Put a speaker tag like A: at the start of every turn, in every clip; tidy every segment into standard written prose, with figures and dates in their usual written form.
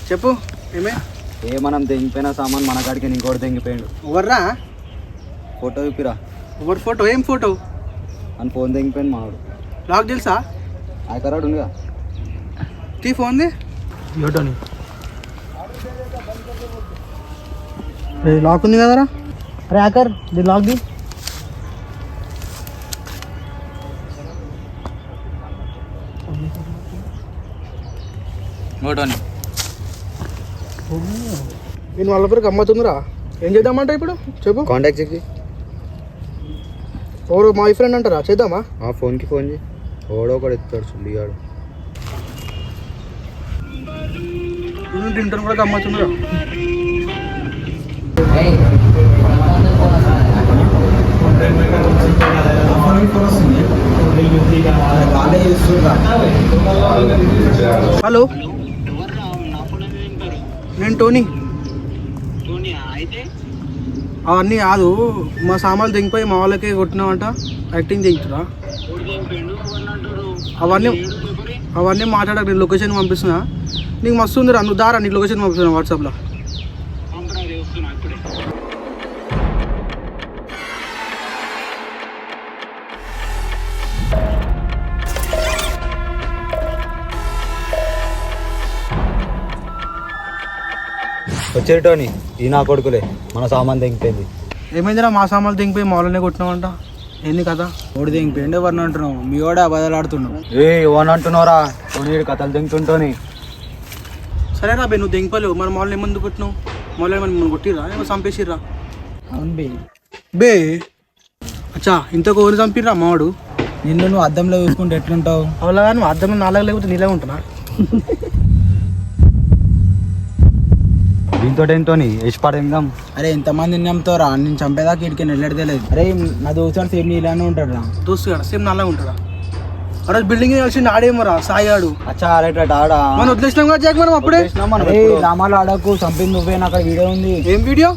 A: చెప్పు ఏమే
B: మనం తెంగిపోయిన సామాన్ మన కాడికి ఇంకోటి తెంగిపోయాడు.
A: ఎవర్రా?
B: ఫోటో చూపిరా.
A: ఎవరి ఫోటో? ఏం ఫోటో?
B: అని ఫోన్ తెంగిపోయింది మావాడు.
A: లాక్ తెలుసా?
B: ఆయకరాడు ఉందిగా.
A: తీ ఫోన్ది ఫోటోని. లాక్ ఉంది కదరా. అరే హ్యాకర్ దీని లాక్ ది.
B: ఫోటోని
A: నేను వాళ్ళ పేరు గమ్మతుందిరా. ఏం చేద్దామంట ఇప్పుడు చెప్పు.
B: Contact check.
A: ఎవరు మా ఫ్రెండ్ అంటారా? చేద్దామా?
B: ఫోన్కి ఫోన్ చేయి. ఓడో ఒకడు ఎత్తాడు చుల్లిగాడు.
A: ఇంటర్ కూడా గమ్మతుందిరా. హలో, నేను టోనీ. అవన్నీ కాదు, మా సామాన్లు దిగిపోయి మా వాళ్ళకే కొట్టినామంట. యాక్టింగ్ చేయించురా. అవన్నీ మాట్లాడక నేను లొకేషన్ పంపిస్తున్నా. నీకు మస్తు ఉందిరా, నువ్వు దారా, నీకు లొకేషన్ పంపిస్తున్నా వాట్సాప్లో.
B: వచ్చేది టోనీ, ఈ నా కొడుకులే. మన సామాన్ తెంగిపోయింది.
A: ఏమైందిరా? మా సామాన్లు దిగిపోయి మా వాళ్ళనే కొట్టినామంట. ఏంది కదా?
B: ఓడి తెంగిపోయింది. ఎవరిని అంటున్నావు? మీ వాడే బదలాడుతున్నావు. ఎవరిని అంటున్నావురా? టోనీ కథలు తెంగుతుంటోని.
A: సరేరా బే, నువ్వు దింగిపోలేవు. మరి మామూలు ఏమందుకు కొట్టినావు? మామూలు ఏమన్నా కొట్టిరా? ఏమో చంపేసిర్రా?
B: అవును బే.
A: బే అచ్చా, ఇంతకు ఎవరు చంపిర్రా? మావాడు.
B: నిన్ను నువ్వు అద్దంలో చూసుకుంటే ఎట్లుంటావు?
A: అవులా, నువ్వు అద్దంలో నాలుగు లేకపోతే నీలే ఉంటున్నా.
B: దీంతో ఏంటో వేసిపాడేద్దాం. అరే ఎంతమంది నమ్ముతారా? నేను చంపేదాకా ఇడికి వెళ్ళడలేదు. అరే నా దోస్తాడు సేమ్ నీలానే ఉంటాడు రా.
A: దోస్తు కాడ సేమ్ నల్లగా ఉంటాడా? అరే బిల్డింగ్ కలిసి ఆడేమోరా సాయి ఆడు.
B: అచ్చా రైట్ ఆడా.
A: మనం వదిలేసినాం కదా జాక్, మనం అప్పుడే.
B: రామాలు ఆడకు, చంపింది నువ్వే. నాకు అక్కడ వీడియో ఉంది.
A: ఏం వీడియో?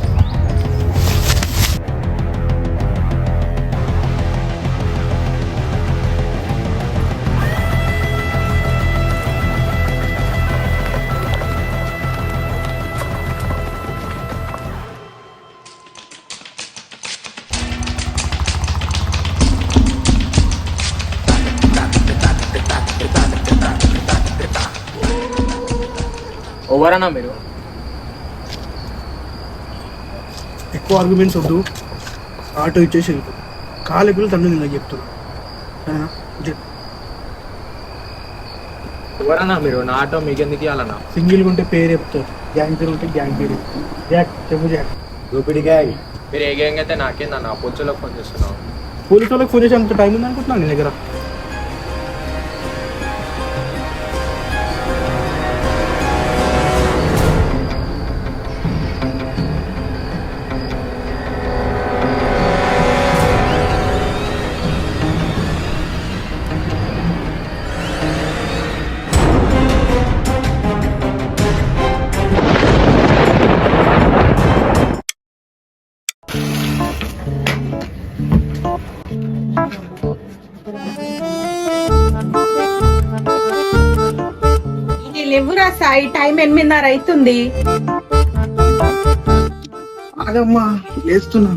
C: ఎవరన్నా మీరు?
A: ఎక్కువ ఆర్గ్యుమెంట్స్ వద్దు, ఆటో ఇచ్చేసి వెళ్తూ కాలు పిల్లలు తండ్రి నిన్న చెప్తున్నా.
C: ఎవరన్నా మీరు? నా ఆటో మీకెందుకు ఇవ్వాలన్నా?
A: సింగిల్గా ఉంటే పేరు చెప్తారు, గ్యాంగ్ పేరు ఉంటే గ్యాంగ్ పేరు చెప్తారు. జాక్ చెప్పు జాక్.
B: దూపిడి గ్యాంగ్.
C: మీరు ఏ గ్యాంగ్ అయితే నాకేందన్నా? పోలీసులకు ఫోన్ చేస్తున్నావు.
A: పోలీసు వాళ్ళకి ఫోన్ చేసి అంత టైం ఉంది అనుకుంటున్నాను నీ దగ్గర.
D: లేవురా సాయి, టైం 8:30 అవుతుంది.
A: అదమ్మా లేస్తున్నా.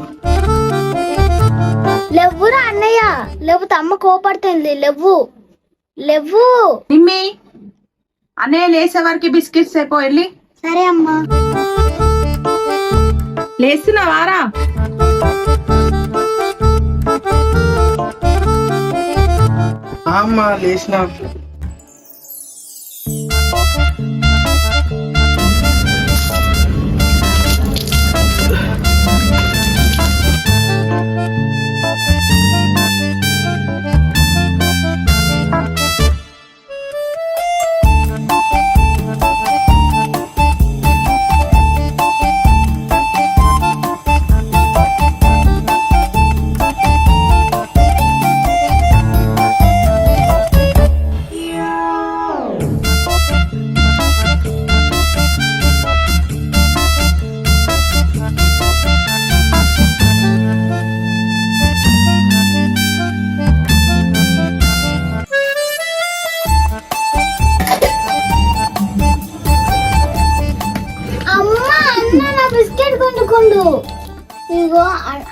E: లేవురా అన్నయ్య, లేకపోతే అమ్మ కోపడుతుంది. లేవు లేవు.
D: నిమ్మి, అన్నయ్య లేసే వరకు బిస్కెట్స్ అయిపో వెళ్ళి.
E: సరే అమ్మా.
D: లేస్తున్నావారా?
A: అమ్మా లేచిన.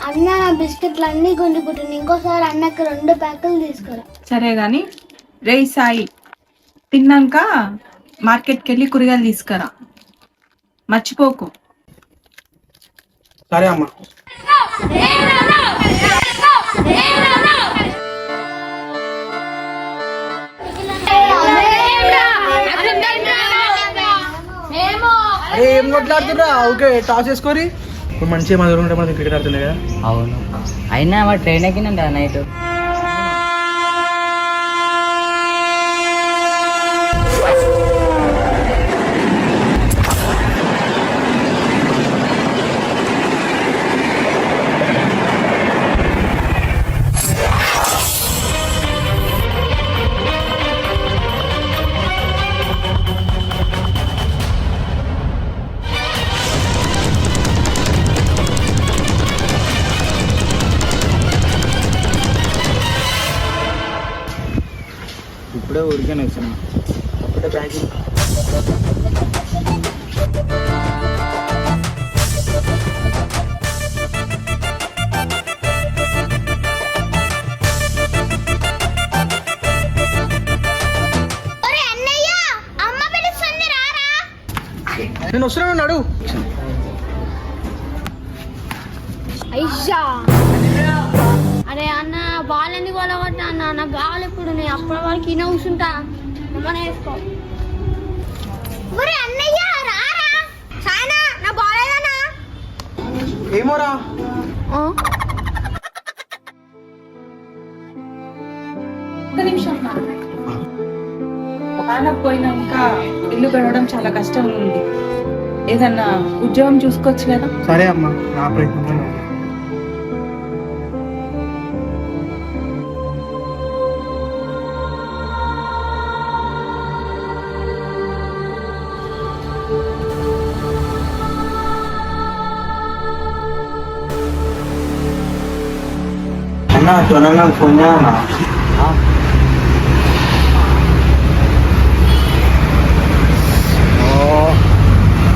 E: అన్న నా బిస్కెట్లు అన్ని గుంజుకుంటుంది. ఇంకోసారి అన్నకి 2 ప్యాకులు తీసుకురా.
D: సరే గాని రే సాయి, తిన్నాక మార్కెట్కి వెళ్ళి కూరగాయలు తీసుకురా, మర్చిపోకు.
A: సరే అమ్మా.
B: అరే ఏం కొట్లాడుతున్నా? ఓకే టాస్ వేసుకొని
A: ఇప్పుడు మంచిగా మన ఉంటే మనం క్రికెట్ ఆడుతున్నాయి కదా.
F: అవును, అయినా మా ట్రైన్ ఎక్కినండి నైట్.
B: ఇప్పుడే ఊరికే వచ్చిన. అప్పుడే బ్యాంకింగ్.
A: నేను వస్తున్నాను నడు.
E: అయ్యా అరే అన్న బాల్ ఎందుకు కొలగొట్టా అన్న? నాకు కావాలి ఇప్పుడు. నేను అప్పటి వరకు ఈయన కూర్చుంటా. ఏమన్నా వేసుకో. అన్నయ్య రారా సాయనా, నా బాల్ ఏదన్నా?
A: ఏమోరా.
D: ఒక్క నిమిషం నాన్న పోయినాక ఇల్లు గడవడం చాలా కష్టం ఉంది. ఏదన్నా ఉద్యోగం చూసుకోవచ్చు కదా.
A: సరే అమ్మా, నా ప్రయత్నం.
B: అన్న త్వరగా ఫోన్ చేయన్నా.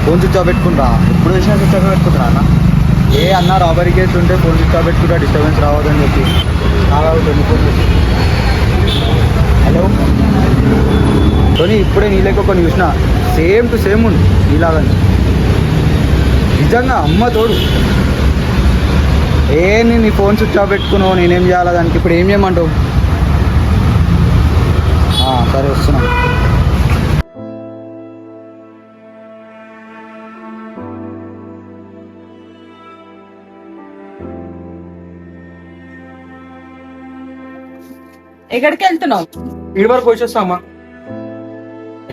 B: ఫోన్ స్విచ్ ఆఫ్ పెట్టుకుంటా. ఎప్పుడు వచ్చినా స్విచ్ ఆఫ్ పెట్టుకుంటా అన్న. ఏ అన్న రాబరీ కేసు ఉంటే ఫోన్ స్విచ్ ఆఫ్ పెట్టుకుంటా, డిస్టర్బెన్స్ రావద్దని చెప్పి. అలాగే ఫోన్ చేసి. హలో టోనీ, ఇప్పుడే నీ లెక్క కొన్ని చూసిన. సేమ్ టు సేమ్ ఉంది నీలాగని. నిజంగా అమ్మ తోడు. నేను నీ ఫోన్ స్విచ్ ఆఫ్ పెట్టుకున్నావు, నేనేం చేయాలి దానికి? ఇప్పుడు ఏం చేయమంటావు? సరే వస్తున్నా.
D: ఎక్కడికి వెళ్తున్నావు?
A: ఇడి వరకు వచ్చేస్తా అమ్మా.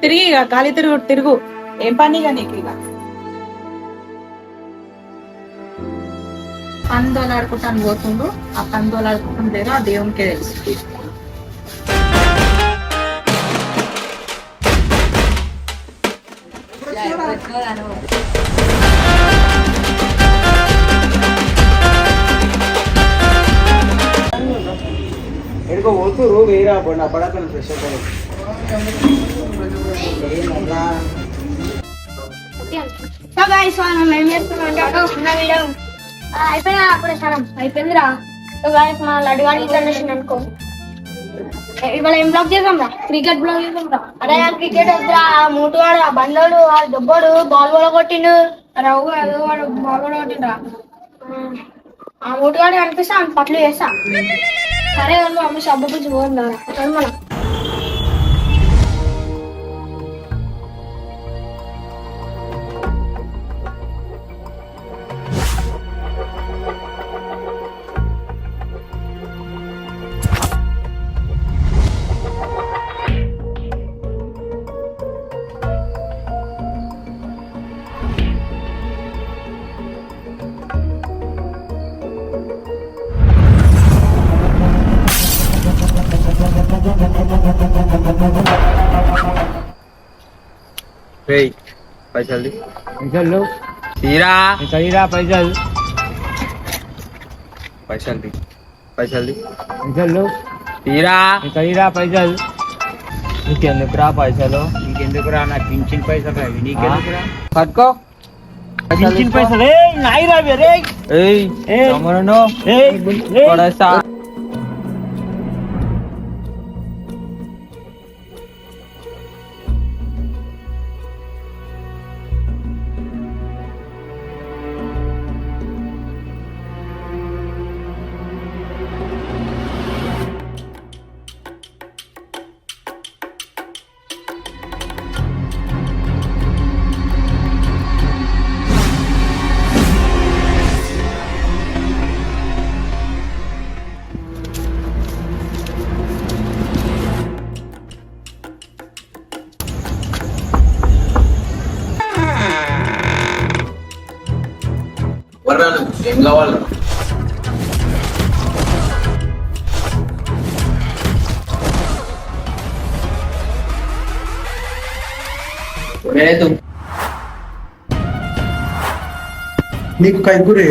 D: తిరిగి ఇక గాలి తిరుగు. ఏం పనిగా నీకు? ఇక పందోలాడుకుంటాను పోతుండు. ఆ పందోలాడుకుంటాను లేదో ఆ దేవునికే తెలుసు.
B: ఎడుకో పోతురు వేరే అప్పుడు నా పడక ఫ్రెష్
E: అయిపోయినా అప్పుడే సరం అయిపోయిందిరా. మన లడ్డుగాడి ఇంటర్నేషనల్ అనుకో. ఇవాళ ఏం బ్లాక్ చేద్దాం రా? క్రికెట్ బ్లాక్ చేద్దాం రా. అరే క్రికెట్ వద్దురా. మూటువాడు, ఆ బండోడు, ఆ దొబ్బోడు బాల్ కూడా కొట్టిండు. రవ్వు ఏదో వాడు బాల్ కూడా కొట్టిండ్రా. ఆ మూటుగాడు కనిపిస్తా పట్లు చేస్తా. సరే మా అమ్మ సబ్బు గురించి పోతుందా మనం.
C: పైసలు
F: పైసలు
C: తీరా.
F: తీరా పైసలు.
C: పైసలు
F: పైసలు
C: తీరా.
F: తీరా పైసలు. నీకెందుకురా పైసలు? నీకెందుకురా? నా పింఛన్ పైసలు అవి నీకెందుకురా? పట్టుకో. పింఛన్ పైసలు నాయి రావి రే
C: ఏయ్
F: ఏయ్.
C: తమ్ముడు
F: ఏయ్
C: పడేస్తా
G: ఏం కావాలి? లేదు
A: నీకు కైగురే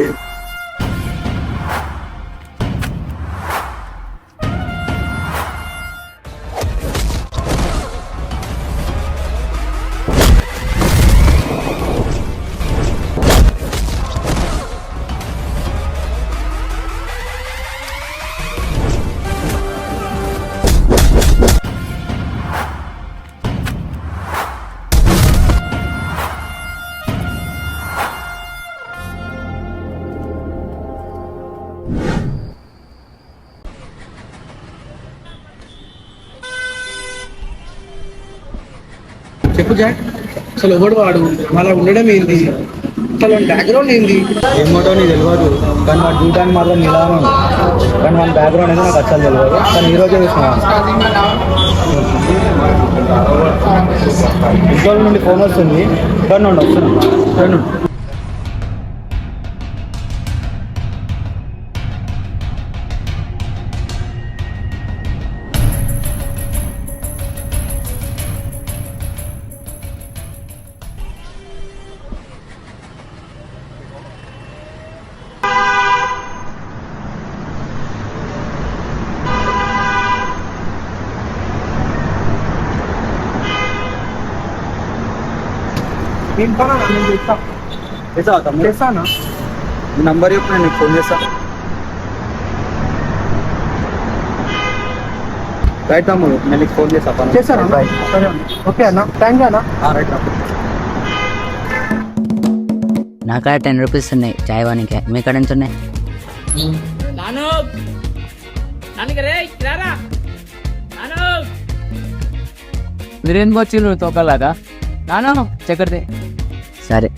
A: చెప్పు జాక్, అసలు ఎవడు వాడు, అలా ఉండడం ఏంది, అసలు బ్యాక్గ్రౌండ్ ఏంది?
B: ఏమోటో నీకు తెలియదు, కానీ వాడు చూడడానికి మాత్రం నిలానే ఉంది. కానీ మన బ్యాక్గ్రౌండ్ అయితే నాకు అసలు తెలియదు, కానీ ఈ రోజే చూసినా ఇంట్లో నుండి ఫోన్ వస్తుంది. కానీ వస్తున్నాను.
A: ఏం పనా నేను చేస్తా, చేస్తానా?
B: ఈ నంబర్ చెప్పు, నేను నీకు ఫోన్ చేస్తాను. రైట్ తమ్ముడు, నేను నీకు ఫోన్ చేస్తాను.
A: చేస్తారా? సరే అన్న. ఓకే అన్న, థ్యాంక్ యూ అన్న.
B: రైట్ తమ్ముడు.
H: నా కాడ 10 రూపీస్ ఉన్నాయి చాయ్ వానికి, మీ కాడ ఎంత ఉన్నాయి?
C: మీరేం వచ్చిండ్రు తోకలాగా నానా చక్కర్దే
H: సరే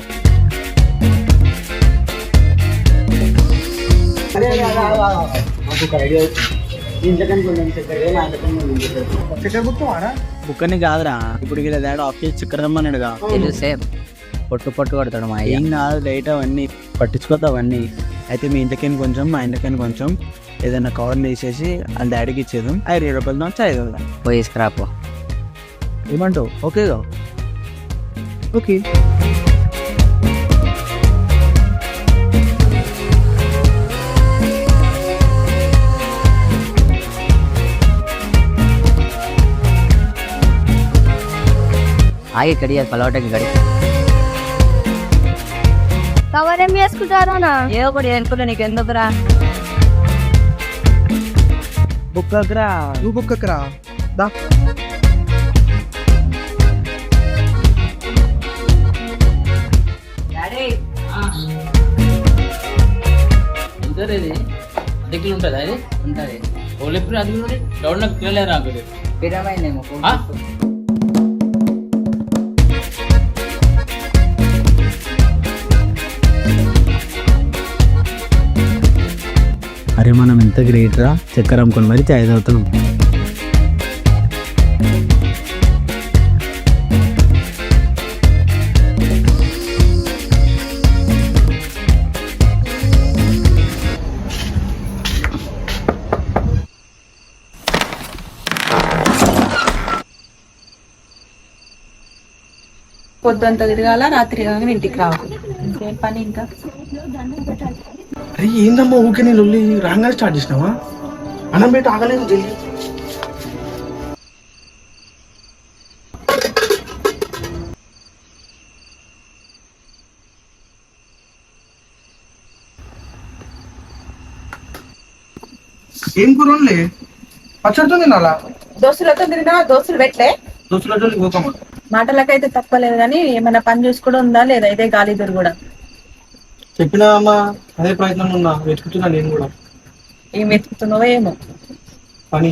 A: చక్కెర గుర్తుమారా?
B: బుక్కని కాదురా, ఇప్పుడు ఇలా దాడు ఆఫ్ చేసి చక్కెర రమ్మన్నాడుగా.
H: తెలిసే పొట్టు కొడతాడు మా అయ్య.
B: ఏం కాదు, లైట్ అవన్నీ పట్టించుకోద్దు అవన్నీ. అయితే మీ ఇంటికైనా కొంచెం, మా ఇంటికైనా కొంచెం ఏదైనా కవర్లు వేసేసి వాళ్ళ డాడీకి ఇచ్చేద్దాం. 5 రూపాయలతో చాయ్ తాగుదాం.
H: పోయి తీసుకురాపో.
B: ఏమంటావు? ఓకేగా?
A: ఓకే.
H: ఆగి కడియ పలవటకి గడి
E: కవర్ ఏం చేసుకుంటారా?
H: ఏదో ఒకటి అనుకుంటా, నీకు ఎందుకురా?
B: బుక్కరా,
A: నువ్వు బుక్కకు రా. దా.
C: ఇది అద్దెకిలు ఉంటుందా? అది
H: ఉంటుంది
C: వాళ్ళు ఎప్పుడు అది డౌన్ నాకు తెలియలేదు నాకు.
H: పిరమైందేమో.
B: అరే మనం ఎంత గ్రేట్ రా, చక్కెర అమ్ముకొని మరి చాయ్ తాగుతున్నాం.
D: పొద్దుంతా తిరగాల, రాత్రి కాగానే ఇంటికి రావాలి. ఇంకేం పని ఇంకా?
A: అరే ఏందమ్మా ఊకే నేను రాగానే స్టార్ట్ చేసినావా? అన్నం పెట్టి ఆగలేదు జల్దీ. ఏం కూరలే పచ్చడితో తినాలా?
D: దోస్తులతో తిరిగినా దోస్తులు పెట్టలే.
A: దోస్తులతో పోకమ్మా.
D: మాటలకైతే తప్పలేదు కానీ ఏమైనా పని చూసుకోవడం ఉందా లేదా? ఇదే గాలి కూడా
A: చెప్పినా అమ్మా, అదే ప్రయత్నం ఉన్నా, వెతుకుతున్నా నేను కూడా
D: ఏం వెతుకుతున్నావో ఏమో.
A: పని.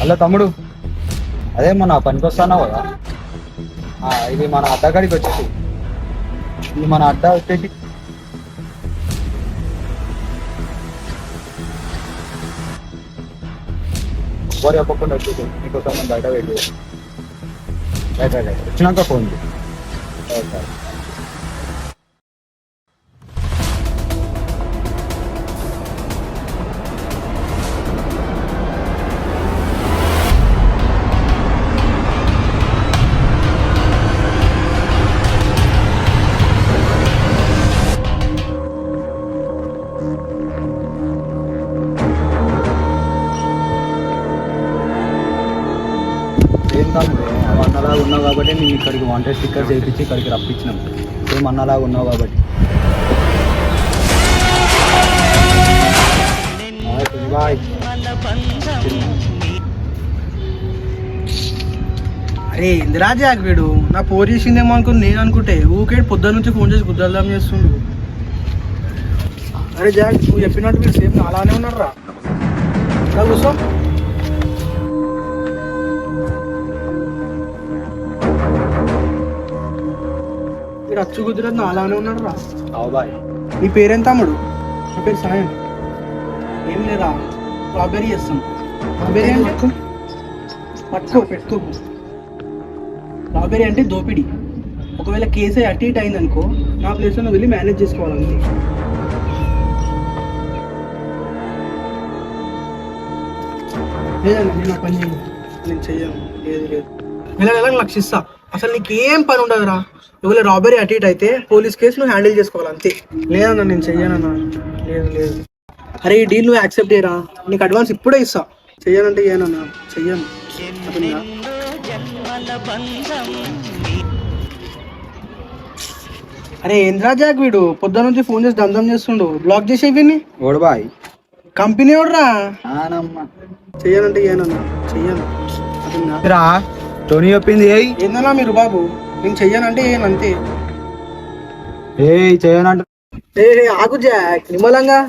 B: హలో తమ్ముడు, అదే మన పనికి వస్తున్నావు కదా, ఇది మన అడ్డగాడికి వచ్చేసి, ఇది మన అడ్డ వచ్చేసి ఎవరు చెప్పకుండా వచ్చేసి నీకోసం మనం బయట వెయిట్ చేయాలి. రైట్ రైట్ రైట్ వచ్చినాక ఫోన్ చేయి. Right right. ఏం తమ్ముడు, అన్నలాగా ఉన్నావు కాబట్టి నేను ఇక్కడికి వాంటెడ్ స్టిక్కర్ చేయించి ఇక్కడికి రప్పించినాం. ఏం అన్నలాగా ఉన్నావు కాబట్టి.
A: అరే ఇందిరా జాక్ వీడు నా పోర్ చేసిందేమో అనుకుని నేను అనుకుంటే ఊకే పొద్దున్న నుంచి ఫోన్ చేసి గుద్దల్దాం చేస్తుండు. అరే జాక్, నువ్వు చెప్పినట్టు వీడు సేమ్ అలానే ఉన్నాడు రా. కూర్చో. వీడు అచ్చు కుదిరదు అలానే ఉన్నాడు రా.
B: బాయ్.
A: నీ పేరేం తమ్ముడు? నా పేరు సాయం. ఏం లేదా, స్ట్రాబెర్రీ చేస్తాం. స్ట్రాబెర్రీ అంటే పెట్టుకోకు. స్ట్రాబెర్రీ అంటే దోపిడి. ఒకవేళ కేసు అటు ఇటు అయిందనుకో, నా ప్లేస్లో నువ్వు వెళ్ళి మేనేజ్ చేసుకోవాలండి. లేదండి, నేను ఆ పని చేయను, నేను చెయ్యను. లేదు నెల లక్షిస్తా. అసలు నీకేం పని ఉండదురా. ఒకవేళ రాబరీ అటు ఇటు అయితే పోలీస్ కేసు నువ్వు హ్యాండిల్ చేసుకోవాలి అంతే. లేదన్నా నేను చెయ్యనన్నా. లేదు. అరే ఈ డీల్ నువ్వు యాక్సెప్ట్ చేయరా, నీకు అడ్వాన్స్ ఇప్పుడే ఇస్తా. చెయ్యనంటే ఏనన్నా, చెయ్యను. అరే ఏంద్రా జాక్, వీడు పొద్దున నుంచి ఫోన్ చేసి దందం చేస్తుండు. బ్లాక్ చేసే వీడిని.
B: ఓడు బాయ్.
A: కంపెనీ ఎవడరా?
B: చెయ్యనంటే
A: ఏనన్నా, చెయ్యను.
B: రా టోనీ చెప్పింది.
A: ఏందన్నా మీరు బాబు, నేను చెయ్యనంటే ఏనంతే.
B: చెయ్యనంటే
A: ఆగు జాక్, నిమ్మలంగా.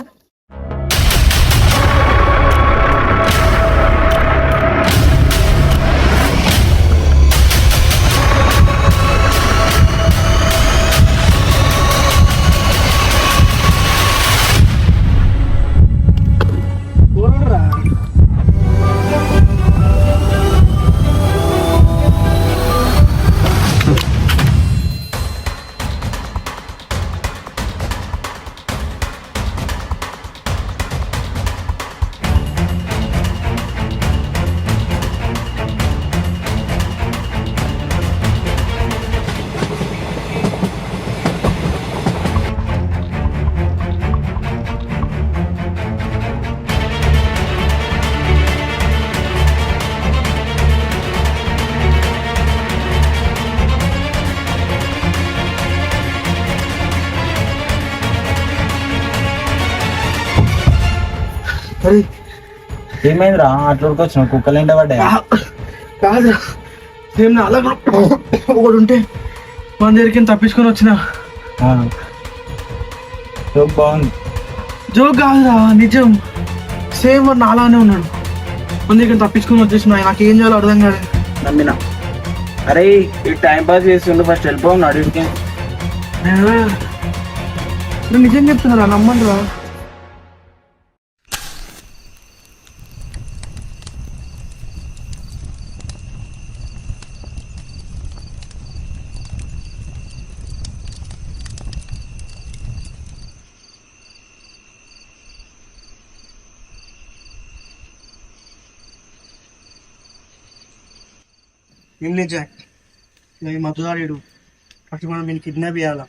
B: ఏమైందిరా అట్లా వచ్చిన కుక్కలు ఏంట పడ్డాయి?
A: కాదు, సేమ్ నా అలాగా ఒకడు ఉంటే మన దగ్గరికి తప్పించుకొని వచ్చిన.
B: బాగుంది.
A: జోక్ కాదురా, నిజం. సేమ్ వాడు నాలానే ఉన్నాడు. మన దగ్గర తప్పించుకొని వచ్చేసిన. నాకేం చేయాలో అర్థం కాదు.
F: నమ్మినా. అరే ఈ టైం పాస్ చేస్తుండే, ఫస్ట్ వెళ్ళిపోను అడిగితే.
A: నేను నిజం చెప్తున్నారా, నమ్మండి రా. ఏం లేదు జాక్, ఈ మధుదారుడు ఫస్ట్ మనం నేను కిడ్నాప్ చేయాలా.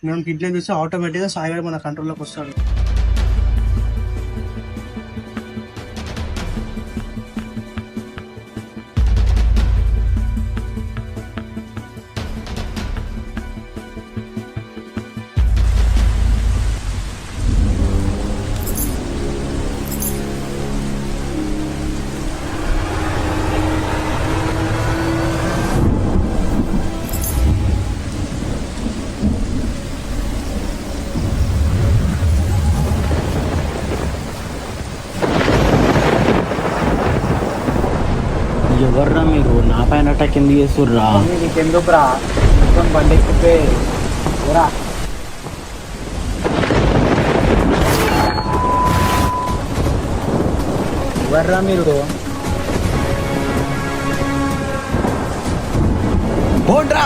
A: మనం కిడ్నాప్ చేస్తే ఆటోమేటిక్గా సాయిగాడు మన కంట్రోల్లోకి వస్తాడు.
F: ఎవర్రా మీరు నా పైన అటాక్ ఎందుకు చేస్తుర్రా?
B: నీకెందుకు రా బండి ఎక్కితే రా. ఎవర్రా మీరు? పోండ్రా.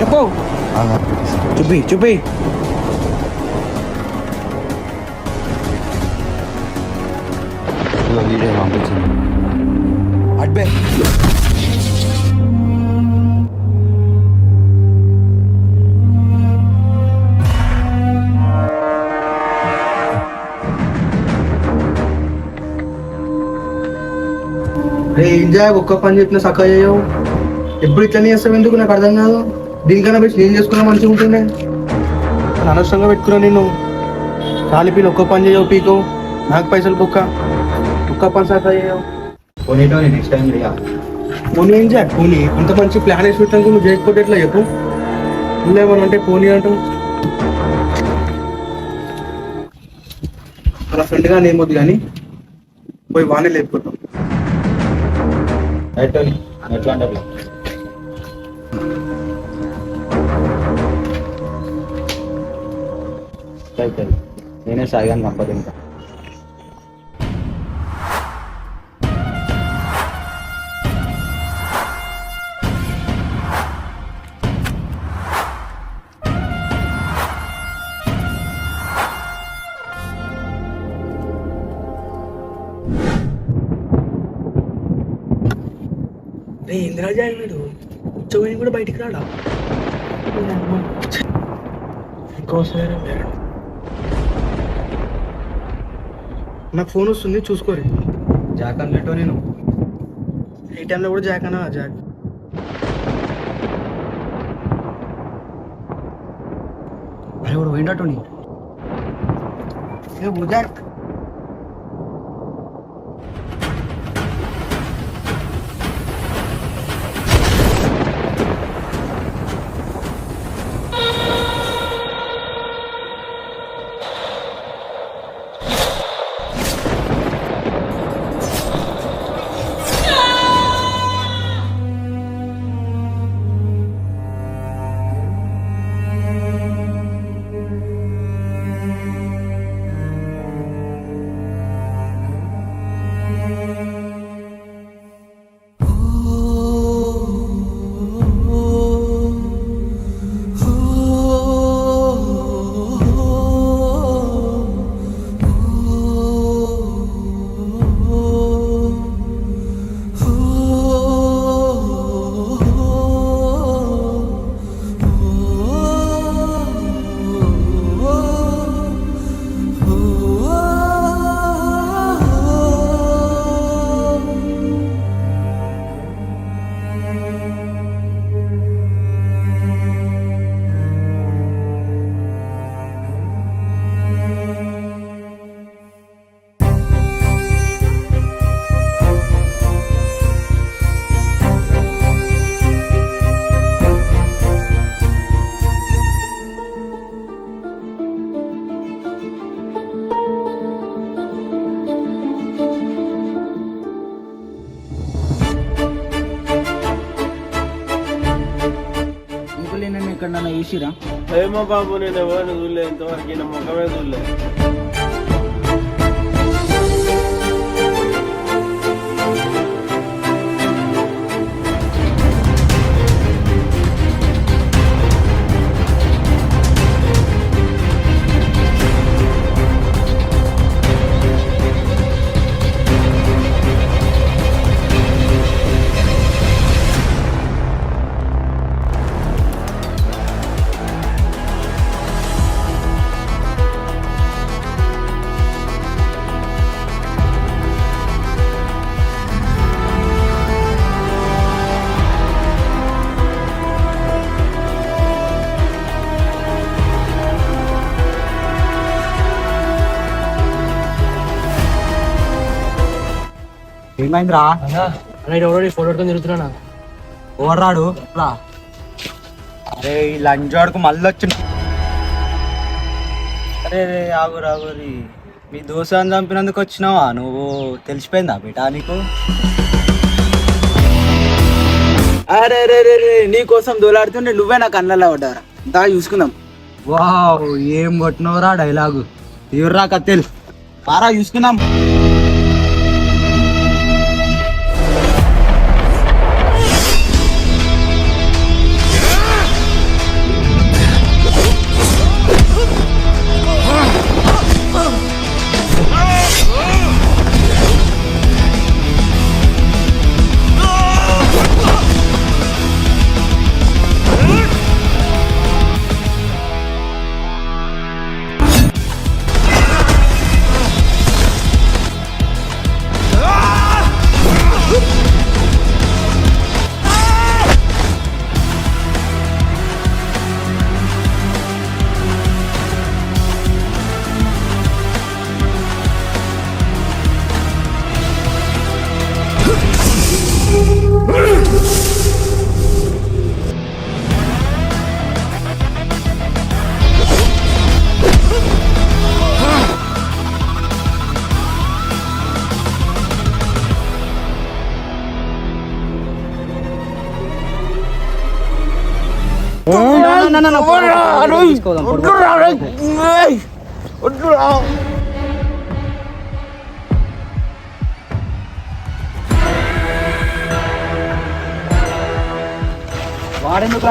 F: చెప్పు చూపి
B: వీడియో పంపించింది అడ్బే.
A: రే ఎంజాయ్ ఒక్క పని చెప్పిన సక్క చేయవు. ఎప్పుడు ఇట్లనే చేస్తావు ఎందుకు నాకు అర్థం కాదు. దీనికన్నా బెస్ట్ నేను చేసుకున్నా మంచిగా ఉంటుండే. అనవసరంగా పెట్టుకున్నా నిన్ను. కాలిపీలు ఒక్క పని చేయవు పీకు. నాకు పైసలు ఒక్క పని సక్క చేయవు.
B: పోనీటో నెక్స్ట్ టైం రియా.
A: పోనీ ఏం చేయాలి? పోనీ అంత మంచి ప్లాన్ వేసి పెట్టాను నువ్వు చేయకపోతే ఎట్లా చెప్పు. నువ్వేమన్నా అంటే పోనీ అంటావు. అలా ఫ్రెండ్గా నేమొద్దు కానీ పోయి వానే లేకపోతాం.
B: ఎట్లా అంటే నేనే సాగాను కంపదు ఇంకా.
A: రే ఇంద్రాజా వీడు ఉచ్చపోయి కూడా బయటికి రాడా? ఇంకోసారి నాకు ఫోన్ వస్తుంది చూసుకోరు.
B: జాక్ అన్నట్టు నేను
A: ఈ టైంలో కూడా జాక్ అన్నా జాక్.
B: అరే ఇప్పుడు పోయినట్టు
A: ఏ జాక్
B: ఎక్కడన్నా వేసిరా?
F: ఏమో బాబు, నేను ఎవరిని చూడలేదు ఇంతవరకు, నా ముఖమే చూడలేదు.
B: ఏమైందిరా?
A: ఫోటో తిరుగుతున్నా.
B: ఓర్రాడు రా. అరే ఈ లంచోడుకు మళ్ళీ వచ్చిన. అరే రే ఆగురి. మీ దోసాన్ని చంపినందుకు వచ్చినావా నువ్వు? తెలిసిపోయిందా బేటా నీకు?
F: అరే రే రే రే నీకోసం దోలాడుతుంటే నువ్వే నాకు అన్నలా పడ్డారా? దా చూసుకుందాం.
B: వావ్ ఏం కొట్టినవరా డైలాగు. తీవ్రా కత్తెలు పారా చూసుకుందాం. వాడెందుకు